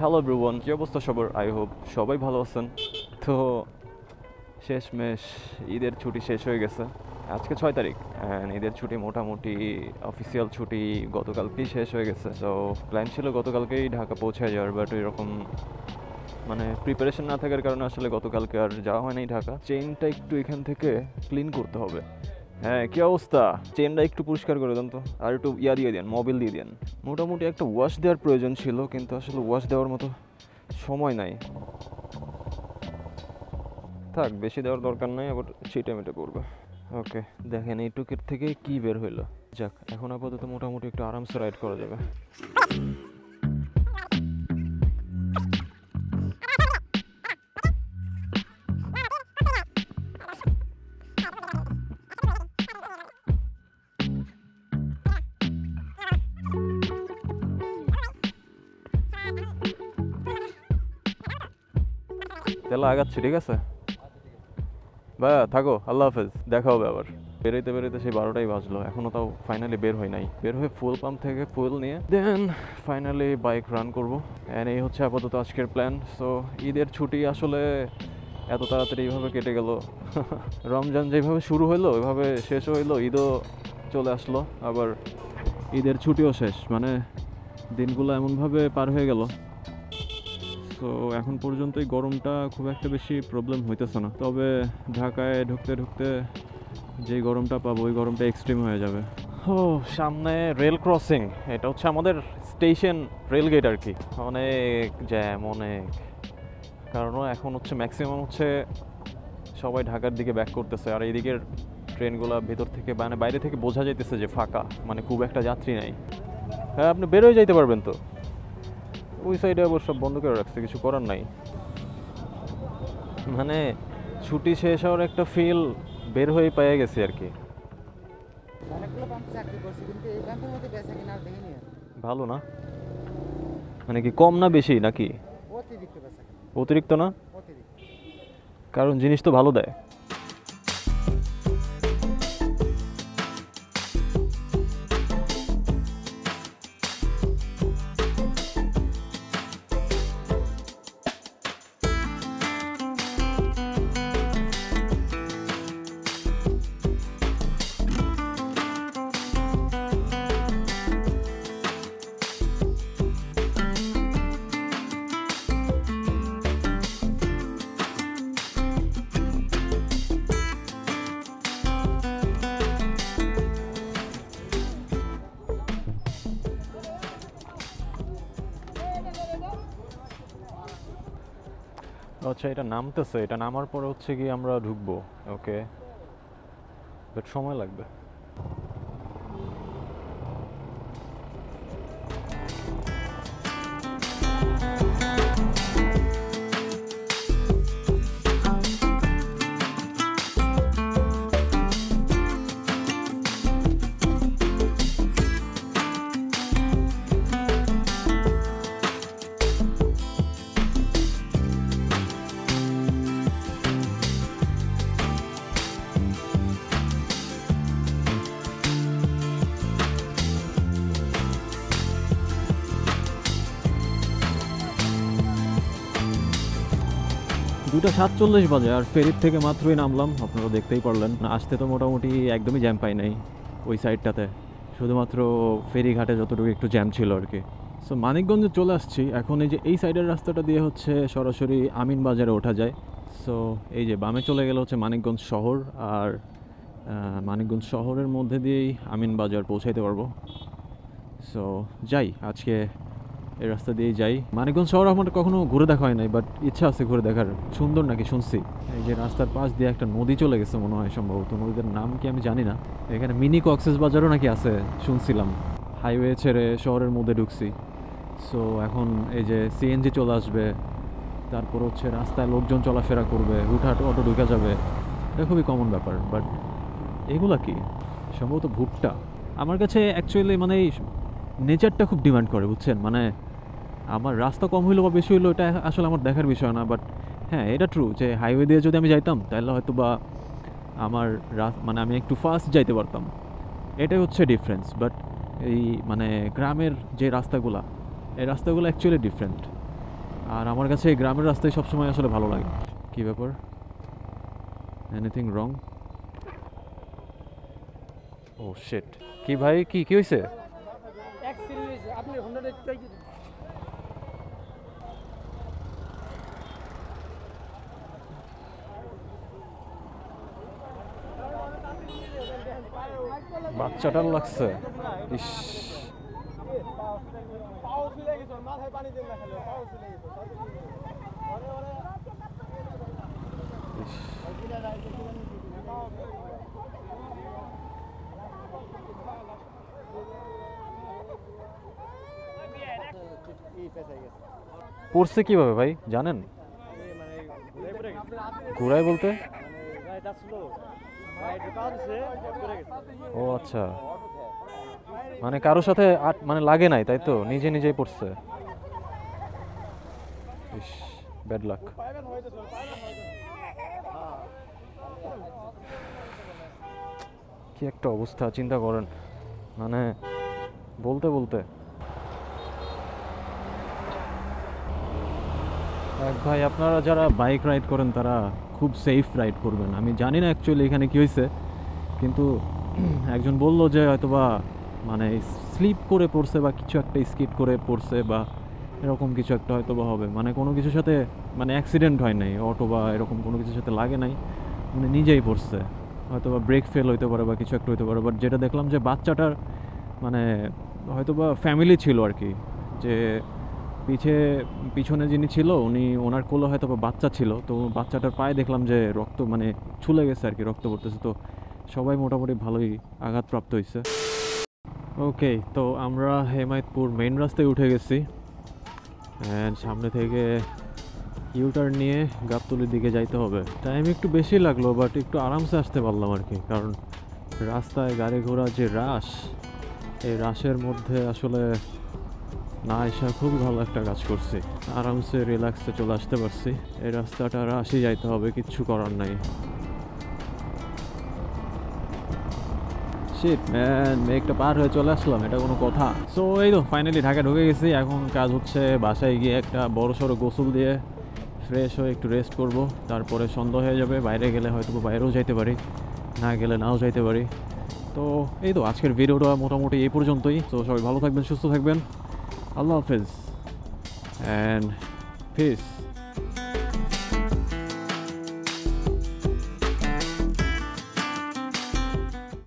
Hello everyone, কী অবস্থা সবার? I hope সবাই ভালো আছেন। তো শেষমেশ ঈদের ছুটি শেষ হয়ে গেছে। আজকে 6 তারিখ, অ্যান্ড ঈদের ছুটি মোটামুটি অফিসিয়াল ছুটি গতকালকেই শেষ হয়ে গেছে। সো প্ল্যান ছিল গতকালকেই ঢাকা পৌঁছে যাওয়ার, বাট এরকম মানে প্রিপারেশন না থাকার কারণে আসলে গতকালকে আর যাওয়া হয় নাই ঢাকা। চেইনটা একটু এখান থেকে ক্লিন করতে হবে। হ্যাঁ, কী অবস্থা? চেনটা একটু পরিষ্কার করে দেন তো, আর একটু দিয়ে দেন, মোবিল দিয়ে দেন। মোটামুটি একটা ওয়াশ দেওয়ার প্রয়োজন ছিল, কিন্তু আসলে ওয়াশ দেওয়ার মতো সময় নাই। থাক, বেশি দেওয়ার দরকার নাই, আবার ছিটে মেটে পড়বে। ওকে, দেখেন এইটুকের থেকে কি বের হইলো। যাক, এখন আপাতত মোটামুটি একটু আরামসে রাইড করা যাবে। তাহলে আগাচ্ছি, ঠিক আছে ভাইয়া, থাকো, আল্লাহ হাফেজ, দেখা হবে আবার। বেরোইতে বেরোইতে সেই 12টাই বাজলো, এখনও তাও ফাইনালি বের হয় নাই। বের হয়ে ফুল পাম্প থেকে ফুল নিয়ে দেন ফাইনালি বাইক রান করবো। অ্যান্ড এই হচ্ছে আপাতত আজকের প্ল্যান। সো ঈদের ছুটি আসলে এত তাড়াতাড়ি এইভাবে কেটে গেল। রমজান যেভাবে শুরু হইলো ওইভাবে শেষও হইলো, ঈদও চলে আসলো, আবার ঈদের ছুটিও শেষ। মানে দিনগুলো এমনভাবে পার হয়ে গেল। তো এখন পর্যন্ত এই গরমটা খুব একটা বেশি প্রবলেম হইতেছে না, তবে ঢাকায় ঢুকতে ঢুকতে যে গরমটা পাবো ওই গরমটা এক্সট্রিম হয়ে যাবে। ও, সামনে রেল ক্রসিং, এটা হচ্ছে আমাদের স্টেশন রেল গেট আর কি। অনেক জ্যাম, অনেক। কারণ এখন হচ্ছে ম্যাক্সিমাম হচ্ছে সবাই ঢাকার দিকে ব্যাক করতেছে, আর এইদিকের ট্রেনগুলো ভেতর থেকে মানে বাইরে থেকে বোঝা যাইতেছে যে ফাঁকা, মানে খুব একটা যাত্রী নাই। হ্যাঁ, আপনি বেরোয় যাইতে পারবেন তো। ওই সাইডে আবার সব বন্ধ করে রাখছে, কিছু করার নাই। মানে ছুটি শেষ হওয়ার একটা ফিল বের হয়ে পেয়ে গেছি আর কি। অনেকগুলো পাম্পে চাকরি করছি, কিন্তু এই পাম্পের মধ্যে বেচা কিনা আর দেখিনি আর। ভালো না? মানে কি কম না বেশি নাকি? অতিরিক্ত বেচা কিনা, অতিরিক্ত না? অতিরিক্ত। কারণ জিনিস তো ভালো দেয়। আচ্ছা, এটা নামতেছে, এটা নামার পরে হচ্ছে কি আমরা ঢুকবো। ওকে, বাট সময় লাগবে। 2টা 47 বাজে, আর ফেরির থেকে মাত্রই নামলাম, আপনারা দেখতেই পারলেন। আসতে তো মোটামুটি একদমই জ্যাম পাই নাই ওই সাইডটাতে, শুধুমাত্র ফেরিঘাটে যতটুকু একটু জ্যাম ছিল আর কি। সো মানিকগঞ্জে চলে আসছি এখন। এই যে এই সাইডের রাস্তাটা দিয়ে হচ্ছে সরাসরি আমিন বাজারে ওঠা যায়। সো এই যে বামে চলে গেলে হচ্ছে মানিকগঞ্জ শহর, আর মানিকগঞ্জ শহরের মধ্যে দিয়েই আমিন বাজার পৌঁছাইতে পারবো। সো যাই, আজকে এই রাস্তা দিয়েই যাই। মানিকগঞ্জ শহর আমার কখনো ঘুরে দেখা হয় নাই, বাট ইচ্ছা আছে ঘুরে দেখার। সুন্দর নাকি শুনছি। এই যে রাস্তার পাশ দিয়ে একটা নদী চলে গেছে মনে হয়, সম্ভবত নদীর নাম কি আমি জানি না। এখানে মিনি কক্সেস বাজারও নাকি আছে শুনছিলাম। হাইওয়ে ছেড়ে শহরের মধ্যে ঢুকছি। সো এখন এই যে সিএনজি চলে আসবে, তারপর হচ্ছে রাস্তায় লোকজন চলাফেরা করবে, হুটহাট অটো ঢুকে যাবে। এটা খুবই কমন ব্যাপার, বাট এগুলা কি? সম্ভবত ভুট্টা। আমার কাছে অ্যাকচুয়ালি মানে নেচারটা খুব ডিমান্ড করে, বুঝছেন? মানে আমার রাস্তা কম হইলো বা বেশি হইলো এটা আসলে আমার দেখার বিষয় না, বাট হ্যাঁ, এটা ট্রু যে হাইওয়ে দিয়ে যদি আমি যাইতাম তাহলে হয়তো বা আমার মানে আমি একটু ফাস্ট যাইতে পারতাম। এটাই হচ্ছে ডিফারেন্স। বাট এই মানে গ্রামের যে রাস্তাগুলা, এই রাস্তাগুলো অ্যাকচুয়ালি ডিফারেন্ট। আর আমার কাছে এই গ্রামের রাস্তায় সবসময় আসলে ভালো লাগে। কি ব্যাপার, এনিথিং রং? ও শিট, কি ভাই, কি কি হয়েছে? বাচ্চাটার লাগছে, ইস। ইস। পড়ছে কিভাবে ভাই জানেন? ঘুরায় বলতে? ও আচ্ছা, মানে কারোর সাথে মানে লাগে নাই তাই তো, নিজে নিজেই পড়ছে। ইস, ব্যাড লাক। কি একটা অবস্থা চিন্তা করেন, মানে বলতে বলতে। ভাই আপনারা যারা বাইক রাইড করেন তারা খুব সেফ রাইড করবেন। আমি জানি না অ্যাকচুয়ালি এখানে কী হয়েছে, কিন্তু একজন বলল যে হয়তোবা মানে স্লিপ করে পড়ছে বা কিছু একটা স্কিড করে পড়ছে বা এরকম কিছু একটা হয়তো বা হবে, মানে কোনো কিছুর সাথে মানে অ্যাক্সিডেন্ট হয় নাই, অটো বা এরকম কোনো কিছুর সাথে লাগে নাই, মানে নিজেই পড়ছে। হয়তো বা ব্রেক ফেল হইতে পারে বা কিছু একটা হইতে পারে। বাট যেটা দেখলাম যে বাচ্চাটার মানে হয়তো বা ফ্যামিলি ছিল আর কি, যে পিছনে যিনি ছিল উনি, ওনার কোলে হয়তো বা বাচ্চা ছিল, তো বাচ্চাটার পায়ে দেখলাম যে রক্ত মানে ছুলে গেছে আর কি, রক্ত পড়তেছে। তো সবাই মোটামুটি ভালোই আঘাতপ্রাপ্ত হয়েছে। ওকে, তো আমরা হেমায়তপুর মেইন রাস্তায় উঠে গেছি, অ্যান্ড সামনে থেকে ইউটার্ন নিয়ে গাবতলীর দিকে যাইতে হবে। টাইম একটু বেশি লাগলো, বাট একটু আরামসে আসতে পারলাম আর কি, কারণ রাস্তায় গাড়ি ঘোড়া যে রাশ, এই রাশের মধ্যে আসলে না এসে খুবই ভালো একটা কাজ করছি, আরামসে রিল্যাক্সে চলে আসতে পারছি। এই রাস্তাটা রাশি যাইতে হবে, কিচ্ছু করার নাই। শিট ম্যান, মেঘটা পার হয়ে চলে আসলাম, এটা কোনো কথা? সো এই তো ফাইনালি ঢাকা ঢুকে গেছি। এখন কাজ হচ্ছে বাসায় গিয়ে একটা বড় সড়ো গোসল দিয়ে ফ্রেশ হয়ে একটু রেস্ট করব, তারপরে সন্ধ্যা হয়ে যাবে। বাইরে গেলে হয়তো বাইরেও যাইতে পারি, না গেলে নাও যাইতে পারি। তো এই তো আজকের ভিডিওটা মোটামুটি এই পর্যন্তই। তো সবাই ভালো থাকবেন, সুস্থ থাকবেন। আল্লাহ হাফেজ অ্যান্ড পিস।